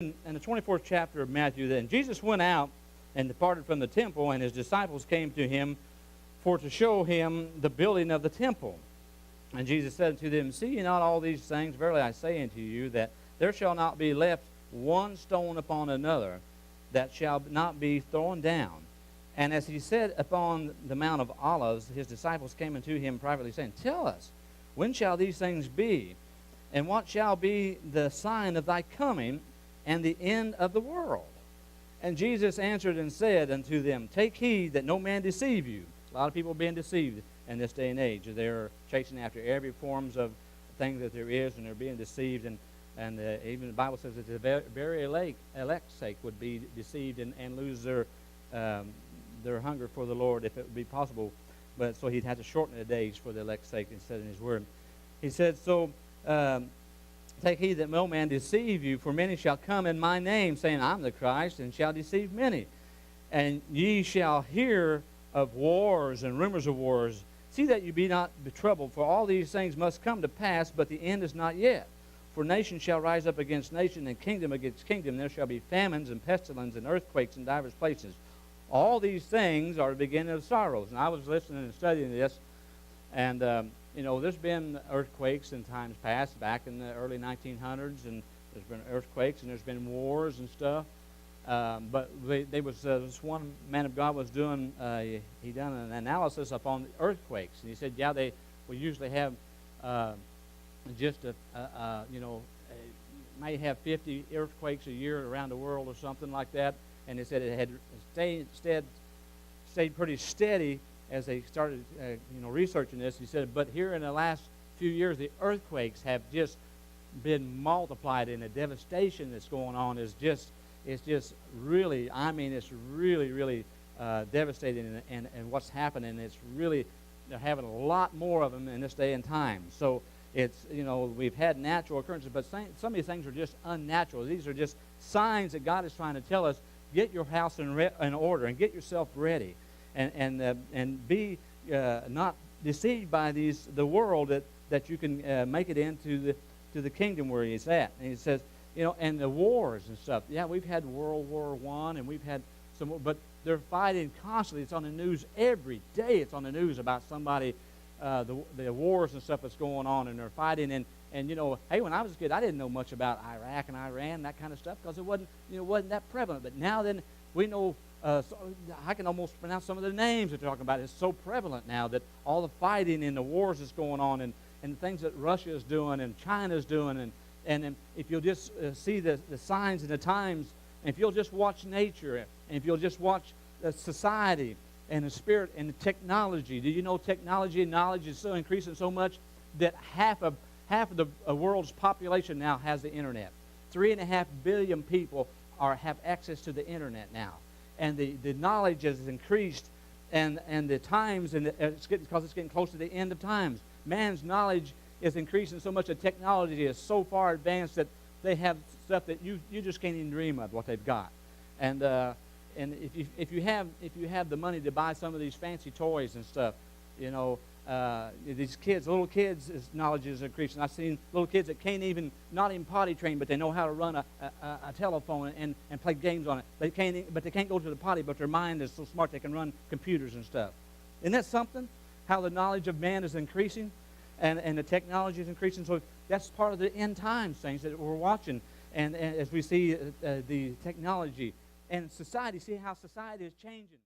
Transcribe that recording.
in the 24th chapter of Matthew, then Jesus went out and departed from the temple, and his disciples came to him for to show him the building of the temple. And Jesus said unto them, See ye not all these things? Verily I say unto you, that there shall not be left one stone upon another that shall not be thrown down. And as he said upon the Mount of Olives, his disciples came unto him privately, saying, Tell us, when shall these things be? And what shall be the sign of thy coming and the end of the world? And Jesus answered and said unto them, Take heed that no man deceive you. A lot of people are being deceived in this day and age. They're chasing after every forms of thing that there is, and they're being deceived. And even the Bible says that the very elect's sake would be deceived and lose their hunger for the Lord if it would be possible. But so he'd have to shorten the days for the elect's sake instead in his word. He said, Take heed that no man deceive you, for many shall come in my name, saying, I'm the Christ, and shall deceive many. And ye shall hear of wars and rumors of wars. See that you be not troubled, for all these things must come to pass, but the end is not yet. For nation shall rise up against nation, and kingdom against kingdom. There shall be famines and pestilence and earthquakes in divers places. All these things are the beginning of sorrows. And I was listening and studying this, and there's been earthquakes in times past, back in the early 1900s, and there's been earthquakes, and there's been wars and stuff. But this one man of God was doing, he done an analysis upon earthquakes, and he said, we usually have may have 50 earthquakes a year around the world or something like that, and he said it had stayed pretty steady as they started, researching this. He said, but here in the last few years, the earthquakes have just been multiplied, and the devastation that's going on is just really, it's really devastating, and what's happening, it's really, they're having a lot more of them in this day and time. So it's, we've had natural occurrences, but some of these things are just unnatural. These are just signs that God is trying to tell us, get your house in order and get yourself ready. And be not deceived by the world that you can make it into the kingdom where he's at. And he says, and the wars and stuff. Yeah, we've had World War I, and we've had some, but they're fighting constantly. It's on the news every day. It's on the news about somebody, the wars and stuff that's going on, and they're fighting. And hey, when I was a kid, I didn't know much about Iraq and Iran, that kind of stuff, because it wasn't that prevalent. But now then, we know. I can almost pronounce some of the names they're talking about. It's so prevalent now that all the fighting and the wars that's going on, and the things that Russia is doing and China is doing, and if you'll just see the signs and the times, and if you'll just watch nature, and if you'll just watch society and the spirit and the technology. Do you know technology and knowledge is so increasing so much that half of the world's population now has the internet. 3.5 billion people have access to the internet now. And the knowledge has increased, and the times, and because it's getting close to the end of times. Man's knowledge is increasing so much that technology is so far advanced that they have stuff that you just can't even dream of what they've got. And if you have the money to buy some of these fancy toys and stuff, these little kids' knowledge is increasing. I've seen little kids that not even potty trained, but they know how to run a telephone and play games on it. They can't go to the potty, but their mind is so smart they can run computers and stuff. Isn't that something? How the knowledge of man is increasing, and the technology is increasing. So that's part of the end times things that we're watching, and as we see the technology and society, see how society is changing.